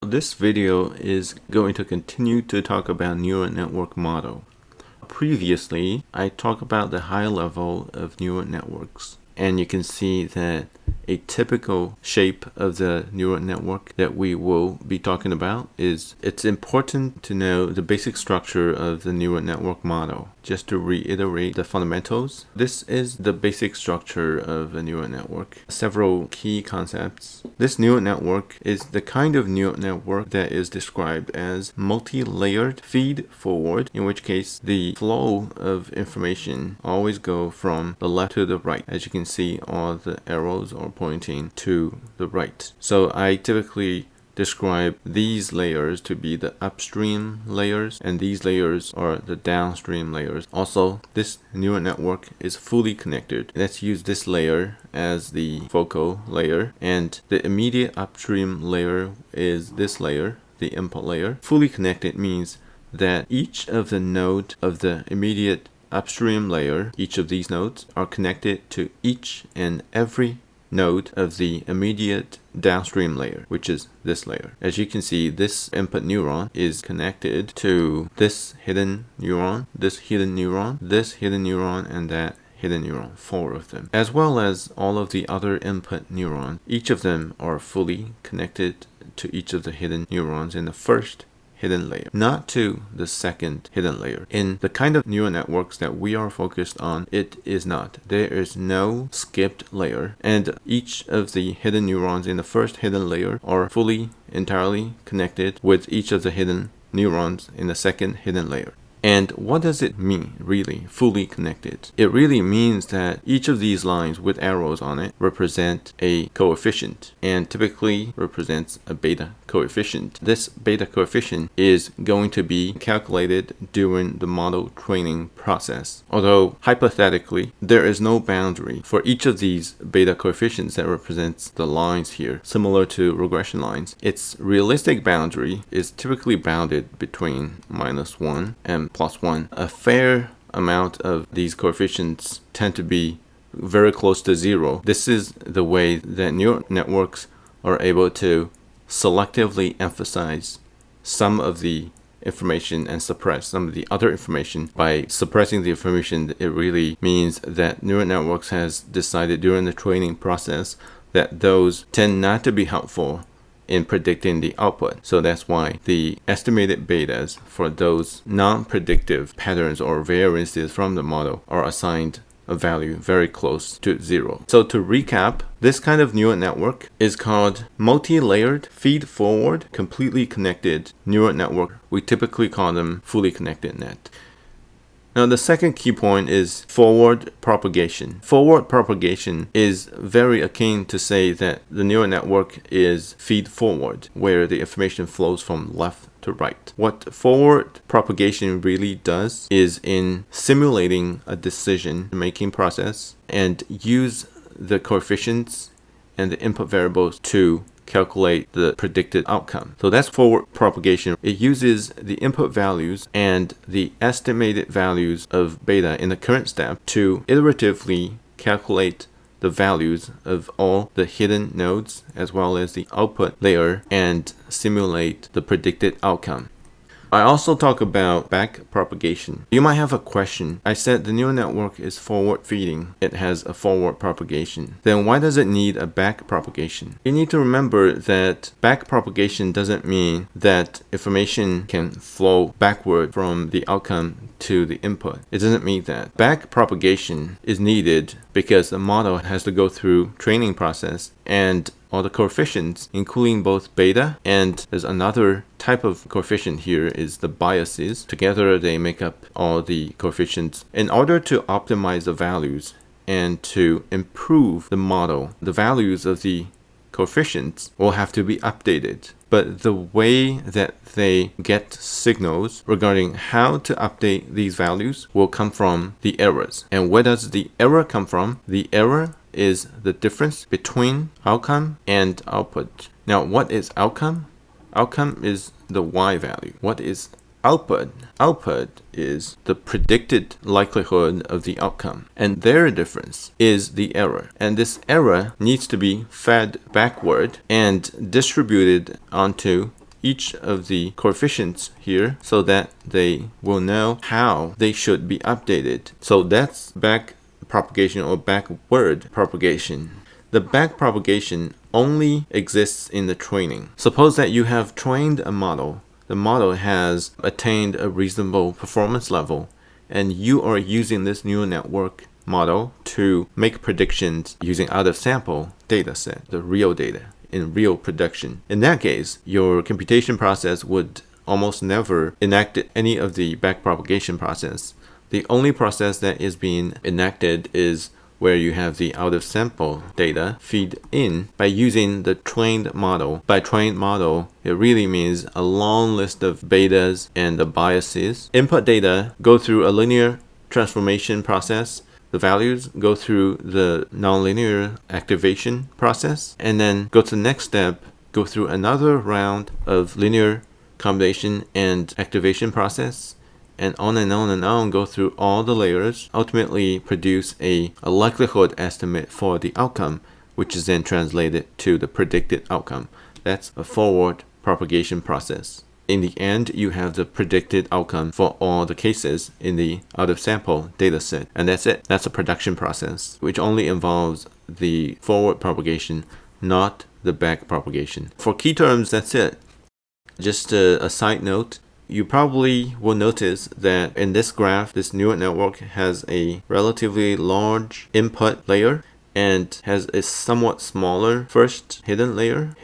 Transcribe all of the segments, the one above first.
This video is going to continue to talk about neural network model. Previously, I talked about the high level of neural networks, and you can see that a typical shape of the neural network that we will be talking about is it's important to know the basic structure of the neural network model. Just to reiterate the fundamentals, this is the basic structure of a neural network. Several key concepts. This neural network is the kind of neural network that is described as multi-layered feed-forward, in which case the flow of information always go from the left to the right. As you can see, all the arrows are pointing to the right. So I typically describe these layers to be the upstream layers, and these layers are the downstream layers. Also, this neural network is fully connected. Let's use this layer as the focal layer, and the immediate upstream layer is this layer, the input layer. Fully connected means that each of the node of the immediate upstream layer, each of these nodes are connected to each and every node of the immediate downstream layer, which is this layer. As you can see, this input neuron is connected to this hidden neuron, this hidden neuron, this hidden neuron, and that hidden neuron, 4 of them, as well as all of the other input neurons. Each of them are fully connected to each of the hidden neurons in the first hidden layer, not to the second hidden layer. In the kind of neural networks that we are focused on, it is not. There is no skipped layer, and each of the hidden neurons in the first hidden layer are fully, entirely connected with each of the hidden neurons in the second hidden layer. And what does it mean, really, fully connected? It really means that each of these lines with arrows on it represent a coefficient, and typically represents a beta coefficient. This beta coefficient is going to be calculated during the model training process. Although, hypothetically, there is no boundary for each of these beta coefficients that represents the lines here, similar to regression lines. Its realistic boundary is typically bounded between -1 and +1. A fair amount of these coefficients tend to be very close to 0. This is the way that neural networks are able to selectively emphasize some of the information and suppress some of the other information. By suppressing the information, it really means that neural networks has decided during the training process that those tend not to be helpful in predicting the output. So that's why the estimated betas for those non-predictive patterns or variances from the model are assigned a value very close to 0. So to recap, this kind of neural network is called multi-layered feed-forward completely connected neural network. We typically call them fully connected net. Now, the second key point is forward propagation. Forward propagation is very akin to say that the neural network is feed forward, where the information flows from left to right. What forward propagation really does is in simulating a decision-making process and use the coefficients and the input variables to calculate the predicted outcome. So that's forward propagation. It uses the input values and the estimated values of beta in the current step to iteratively calculate the values of all the hidden nodes as well as the output layer and simulate the predicted outcome. I also talk about back propagation. You might have a question. I said the neural network is forward feeding. It has a forward propagation. Then why does it need a back propagation? You need to remember that back propagation doesn't mean that information can flow backward from the outcome to the input. It doesn't mean that. Back propagation is needed because the model has to go through training process, and all the coefficients, including both beta and there's another type of coefficient here is the biases. Together they make up all the coefficients. In order to optimize the values and to improve the model, the values of the coefficients will have to be updated. But the way that they get signals regarding how to update these values will come from the errors. And where does the error come from? The error is the difference between outcome and output. Now, what is outcome? Outcome is the y value. What is output? Output is the predicted likelihood of the outcome. And their difference is the error. And this error needs to be fed backward and distributed onto each of the coefficients here so that they will know how they should be updated. So that's back propagation or backward propagation. The back propagation only exists in the training. Suppose that you have trained a model. The model has attained a reasonable performance level, and you are using this neural network model to make predictions using out-of-sample data set, the real data, in real production. In that case, your computation process would almost never enact any of the backpropagation process. The only process that is being enacted is where you have the out-of-sample data feed in by using the trained model. By trained model, it really means a long list of betas and the biases. Input data go through a linear transformation process. The values go through the nonlinear activation process, and then go to the next step, go through another round of linear combination and activation process, and on and on and on, go through all the layers, ultimately produce a likelihood estimate for the outcome, which is then translated to the predicted outcome. That's a forward propagation process. In the end, you have the predicted outcome for all the cases in the out-of-sample data set. And that's it. That's a production process, which only involves the forward propagation, not the back propagation. For key terms, that's it. Just a side note, you probably will notice that in this graph, this neural network has a relatively large input layer and has a somewhat smaller first hidden layer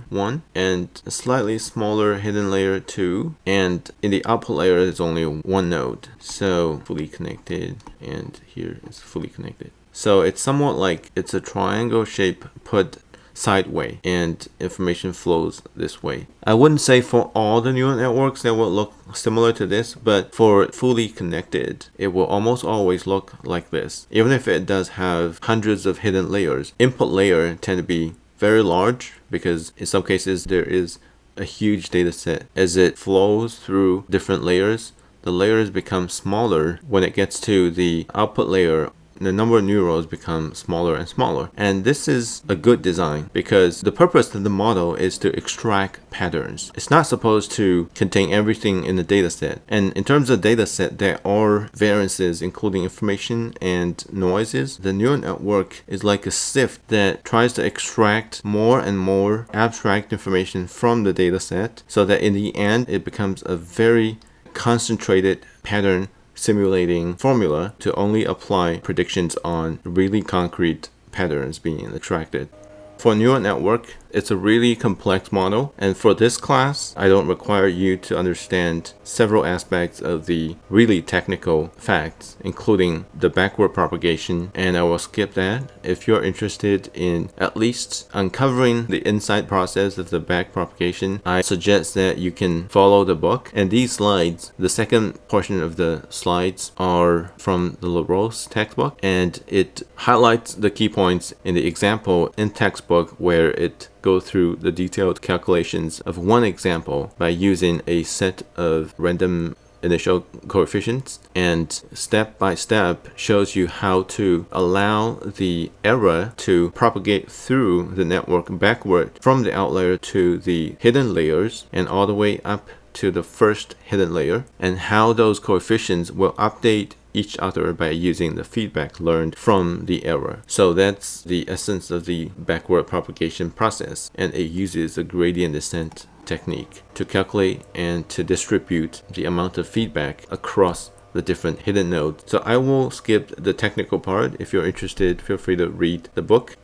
1, and a slightly smaller hidden layer 2, and in the output layer is only one node. So fully connected, and here it's fully connected. So it's somewhat like it's a triangle shape put sideway, and information flows this way. I wouldn't say for all the neural networks that will look similar to this, but for fully connected, it will almost always look like this. Even if it does have hundreds of hidden layers, input layer tend to be very large because in some cases there is a huge data set. As it flows through different layers, the layers become smaller. When it gets to the output layer, the number of neurons become smaller and smaller. And this is a good design because the purpose of the model is to extract patterns. It's not supposed to contain everything in the data set. And in terms of data set, there are variances including information and noises. The neural network is like a sift that tries to extract more and more abstract information from the data set so that in the end it becomes a very concentrated pattern simulating formula to only apply predictions on really concrete patterns being attracted. For neural network, it's a really complex model, and for this class, I don't require you to understand several aspects of the really technical facts, including the backward propagation, and I will skip that. If you're interested in at least uncovering the inside process of the back propagation, I suggest that you can follow the book. And these slides, the second portion of the slides are from the LaRose textbook, and it highlights the key points in the example in textbook where it go through the detailed calculations of one example by using a set of random initial coefficients, and step by step shows you how to allow the error to propagate through the network backward from the outlier to the hidden layers and all the way up to the first hidden layer, and how those coefficients will update each other by using the feedback learned from the error. So that's the essence of the backward propagation process, and it uses a gradient descent technique to calculate and to distribute the amount of feedback across the different hidden nodes. So I will skip the technical part. If you're interested, feel free to read the book.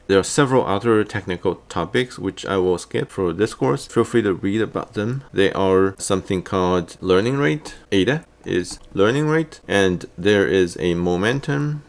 There are several other technical topics which I will skip for this course. Feel free to read about them. They are something called learning rate. Eta is learning rate, and there is a momentum.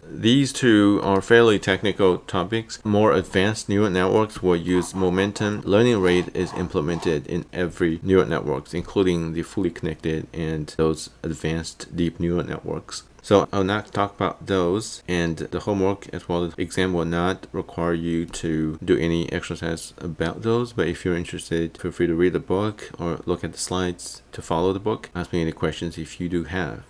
These two are fairly technical topics. More advanced neural networks will use momentum. Learning rate is implemented in every neural networks, including the fully connected and those advanced deep neural networks. So I'll not talk about those, and the homework as well as the exam will not require you to do any exercise about those. But if you're interested, feel free to read the book or look at the slides to follow the book. Ask me any questions if you do have.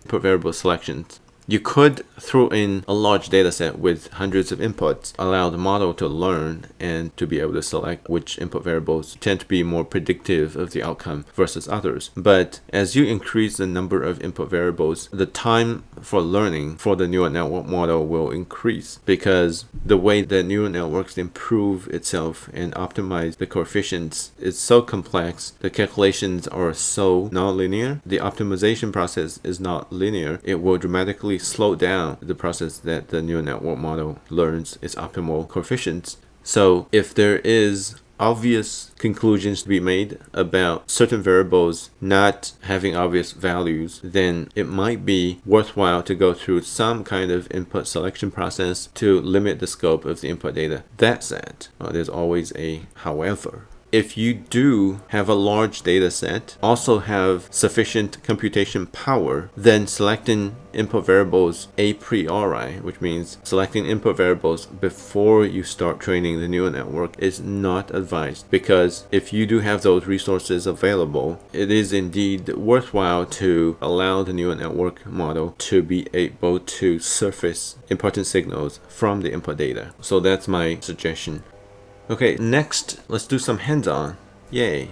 Input variable selections. You could throw in a large data set with hundreds of inputs, allow the model to learn and to be able to select which input variables tend to be more predictive of the outcome versus others. But as you increase the number of input variables, the time for learning for the neural network model will increase, because the way that neural networks improve itself and optimize the coefficients is so complex, the calculations are so nonlinear, the optimization process is not linear. It will dramatically slow down the process that the neural network model learns its optimal coefficients. So if there is obvious conclusions to be made about certain variables not having obvious values, then it might be worthwhile to go through some kind of input selection process to limit the scope of the input data. That said, there's always a however. If you do have a large data set, also have sufficient computation power, then selecting input variables a priori, which means selecting input variables before you start training the neural network, is not advised, because if you do have those resources available, it is indeed worthwhile to allow the neural network model to be able to surface important signals from the input data. So that's my suggestion. Okay, next, let's do some hands-on. Yay.